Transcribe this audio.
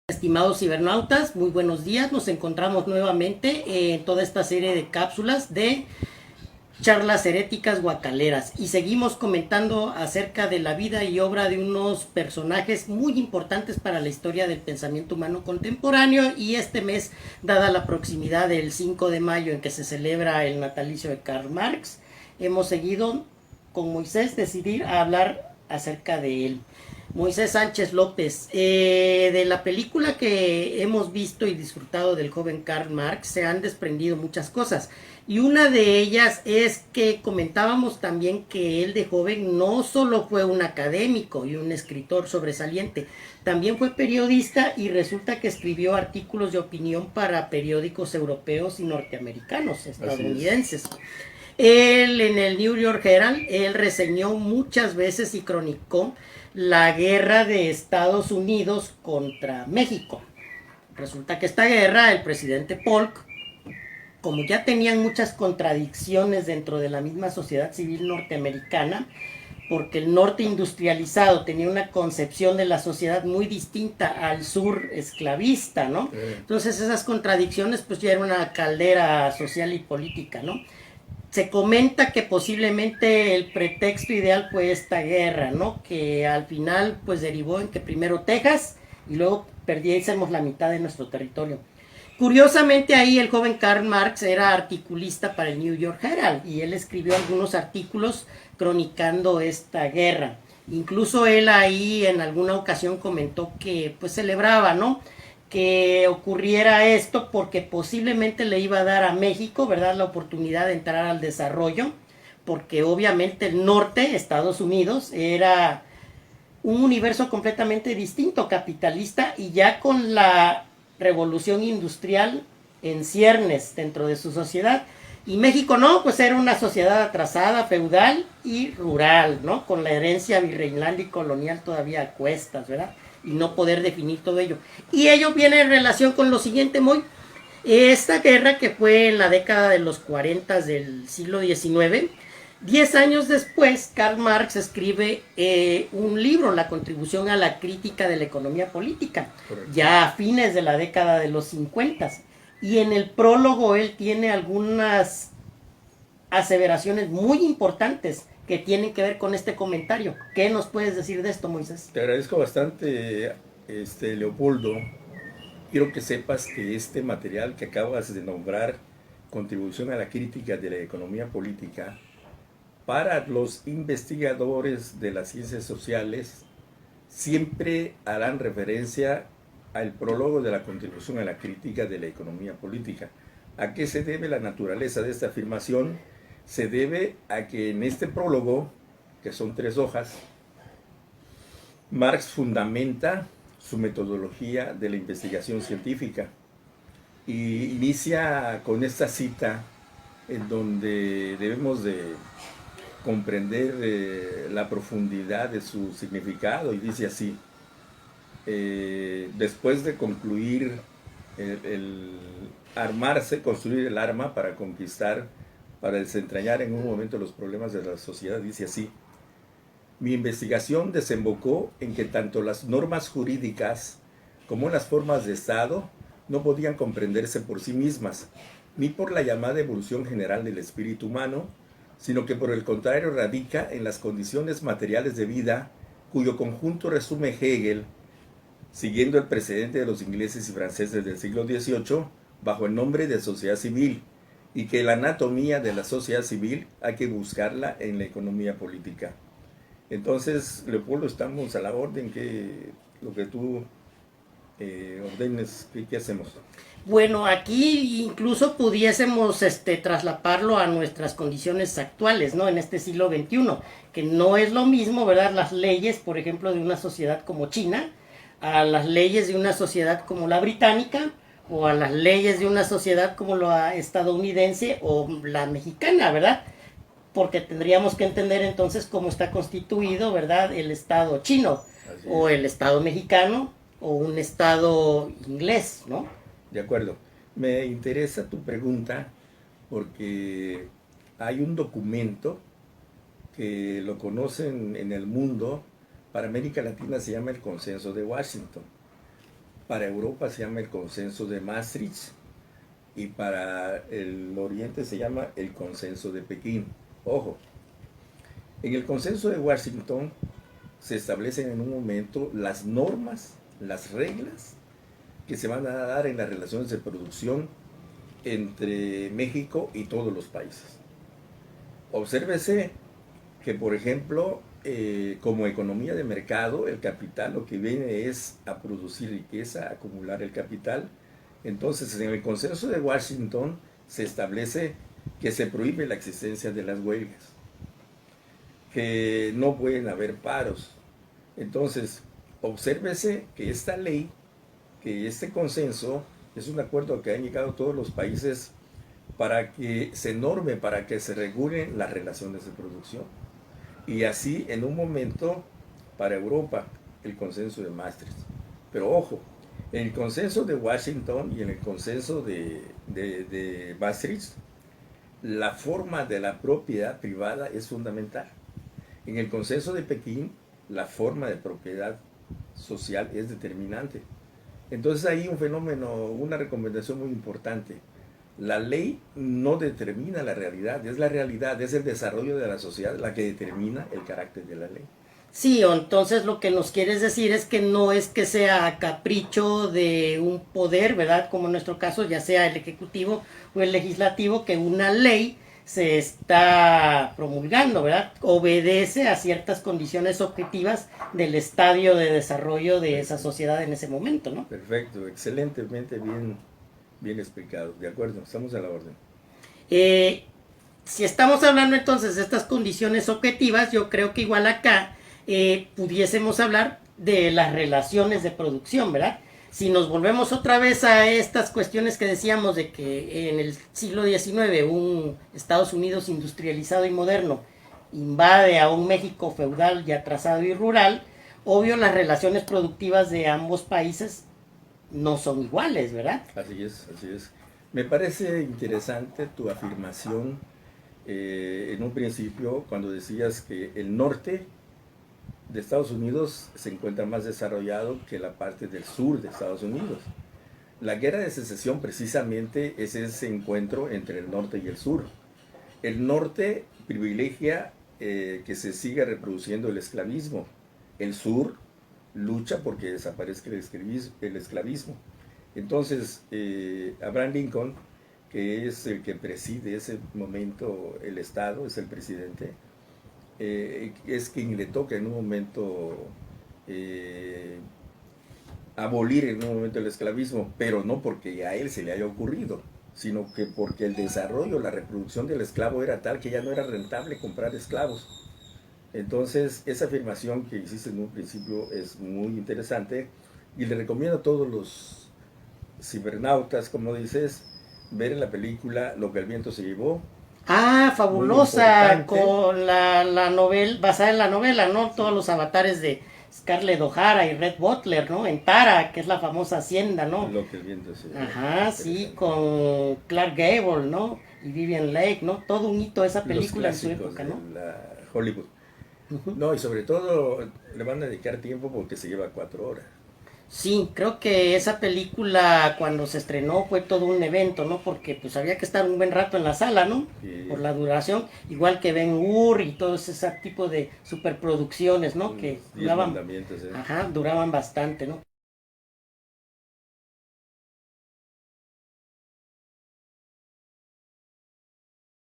Estimados cibernautas, muy buenos días. Nos encontramos nuevamente en toda esta serie de cápsulas de charlas heréticas guacaleras y seguimos comentando acerca de la vida y obra de unos personajes muy importantes para la historia del pensamiento humano contemporáneo. Y este mes, dada la proximidad del 5 de mayo en que se celebra el natalicio de Karl Marx, hemos seguido con Moisés decidir a hablar acerca de él. Moisés Sánchez López, de la película que hemos visto y disfrutado del joven Karl Marx se han desprendido muchas cosas, y una de ellas es que comentábamos también que él de joven no solo fue un académico y un escritor sobresaliente, también fue periodista, y resulta que escribió artículos de opinión para periódicos europeos y norteamericanos, estadounidenses. Él en el New York Herald, él reseñó muchas veces y cronicó la guerra de Estados Unidos contra México. Resulta que esta guerra, el presidente Polk, como ya tenían muchas contradicciones dentro de la misma sociedad civil norteamericana, porque el norte industrializado tenía una concepción de la sociedad muy distinta al sur esclavista, ¿no? Entonces esas contradicciones pues ya era una caldera social y política, ¿no? Se comenta que posiblemente el pretexto ideal fue esta guerra, ¿no? Que al final pues derivó en que primero Texas y luego perdiésemos la mitad de nuestro territorio. Curiosamente ahí el joven Karl Marx era articulista para el New York Herald y él escribió algunos artículos cronicando esta guerra. Incluso él ahí en alguna ocasión comentó que pues celebraba, ¿no?, que ocurriera esto porque posiblemente le iba a dar a México, ¿verdad?, la oportunidad de entrar al desarrollo, porque obviamente el norte, Estados Unidos, era un universo completamente distinto, capitalista, y ya con la revolución industrial en ciernes dentro de su sociedad. Y México no, pues era una sociedad atrasada, feudal y rural, ¿no? Con la herencia virreinal y colonial todavía a cuestas, ¿verdad? Y no poder definir todo ello. Y ello viene en relación con lo siguiente, Moy. Esta guerra que fue en la década de los 40 del siglo XIX, 10 años después, Karl Marx escribe un libro, La contribución a la crítica de la economía política, correcto, ya a fines de la década de los 50. Y en el prólogo él tiene algunas aseveraciones muy importantes que tienen que ver con este comentario. ¿Qué nos puedes decir de esto, Moisés? Te agradezco bastante, Leopoldo. Quiero que sepas que este material que acabas de nombrar, Contribución a la crítica de la economía política, para los investigadores de las ciencias sociales, siempre harán referencia al prólogo de la Contribución a la crítica de la economía política. ¿A qué se debe la naturaleza de esta afirmación? Se debe a que en este prólogo, que son 3 hojas, Marx fundamenta su metodología de la investigación científica y inicia con esta cita en donde debemos de comprender la profundidad de su significado, y dice así: después de concluir el armarse, construir el arma para conquistar, para desentrañar en un momento los problemas de la sociedad, dice así: mi investigación desembocó en que tanto las normas jurídicas como las formas de Estado no podían comprenderse por sí mismas, ni por la llamada evolución general del espíritu humano, sino que por el contrario radica en las condiciones materiales de vida, cuyo conjunto resume Hegel, siguiendo el precedente de los ingleses y franceses del siglo XVIII, bajo el nombre de sociedad civil, y que la anatomía de la sociedad civil hay que buscarla en la economía política. Entonces, Leopoldo, estamos a la orden, que lo que tú ordenes, ¿qué hacemos? Bueno, aquí incluso pudiésemos traslaparlo a nuestras condiciones actuales, ¿no? En este siglo XXI, que no es lo mismo, ¿verdad?, las leyes, por ejemplo, de una sociedad como China, a las leyes de una sociedad como la británica, o a las leyes de una sociedad como la estadounidense o la mexicana, ¿verdad? Porque tendríamos que entender entonces cómo está constituido, ¿verdad?, el Estado chino, o el Estado mexicano, o un Estado inglés, ¿no? De acuerdo. Me interesa tu pregunta porque hay un documento que lo conocen en el mundo, para América Latina se llama el Consenso de Washington. Para Europa se llama el consenso de Maastricht y para el Oriente se llama el consenso de Pekín. Ojo, en el consenso de Washington se establecen en un momento las normas, las reglas que se van a dar en las relaciones de producción entre México y todos los países. Obsérvese que, por ejemplo, como economía de mercado, el capital lo que viene es a producir riqueza, a acumular el capital. Entonces, en el consenso de Washington se establece que se prohíbe la existencia de las huelgas, que no pueden haber paros. Entonces, obsérvese que esta ley, que este consenso, es un acuerdo que han llegado todos los países para que se norme, para que se regulen las relaciones de producción. Y así, en un momento, para Europa, el consenso de Maastricht. Pero ojo, en el consenso de Washington y en el consenso de Maastricht, la forma de la propiedad privada es fundamental. En el consenso de Pekín, la forma de propiedad social es determinante. Entonces hay un fenómeno, una recomendación muy importante. La ley no determina la realidad, es el desarrollo de la sociedad la que determina el carácter de la ley. Sí, entonces lo que nos quieres decir es que no es que sea capricho de un poder, ¿verdad? Como en nuestro caso, ya sea el ejecutivo o el legislativo, que una ley se está promulgando, ¿verdad? Obedece a ciertas condiciones objetivas del estadio de desarrollo de esa sociedad en ese momento, ¿no? Perfecto, excelentemente bien explicado. De acuerdo, estamos a la orden. Si estamos hablando entonces de estas condiciones objetivas, yo creo que igual acá pudiésemos hablar de las relaciones de producción, ¿verdad? Si nos volvemos otra vez a estas cuestiones que decíamos de que en el siglo XIX un Estados Unidos industrializado y moderno invade a un México feudal y atrasado y rural, obvio las relaciones productivas de ambos países no son iguales, ¿verdad? Así es, así es. Me parece interesante tu afirmación en un principio cuando decías que el norte de Estados Unidos se encuentra más desarrollado que la parte del sur de Estados Unidos. La guerra de secesión precisamente es ese encuentro entre el norte y el sur. El norte privilegia que se siga reproduciendo el esclavismo. El sur lucha porque desaparezca el esclavismo. Entonces, Abraham Lincoln, que es el que preside ese momento el Estado, es el presidente, es quien le toca en un momento abolir en un momento el esclavismo, pero no porque a él se le haya ocurrido, sino que porque el desarrollo, la reproducción del esclavo era tal que ya no era rentable comprar esclavos. Entonces, esa afirmación que hiciste en un principio es muy interesante y le recomiendo a todos los cibernautas, como dices, ver en la película Lo que el viento se llevó. Ah, fabulosa, con la novela, basada en la novela, ¿no? Todos los avatares de Scarlett O'Hara y Red Butler, ¿no? En Tara, que es la famosa hacienda, ¿no? Lo que el viento se llevó. Ajá, sí, con Clark Gable, ¿no? Y Vivian Leigh, ¿no? Todo un hito esa película en su época, ¿no? La Hollywood. No, y sobre todo le van a dedicar tiempo porque se lleva 4 horas. Sí, creo que esa película cuando se estrenó fue todo un evento, ¿no? Porque pues había que estar un buen rato en la sala, ¿no? Sí. Por la duración, igual que Ben-Hur y todo ese tipo de superproducciones, ¿no? Que duraban, mandamientos, ajá, duraban bastante, ¿no?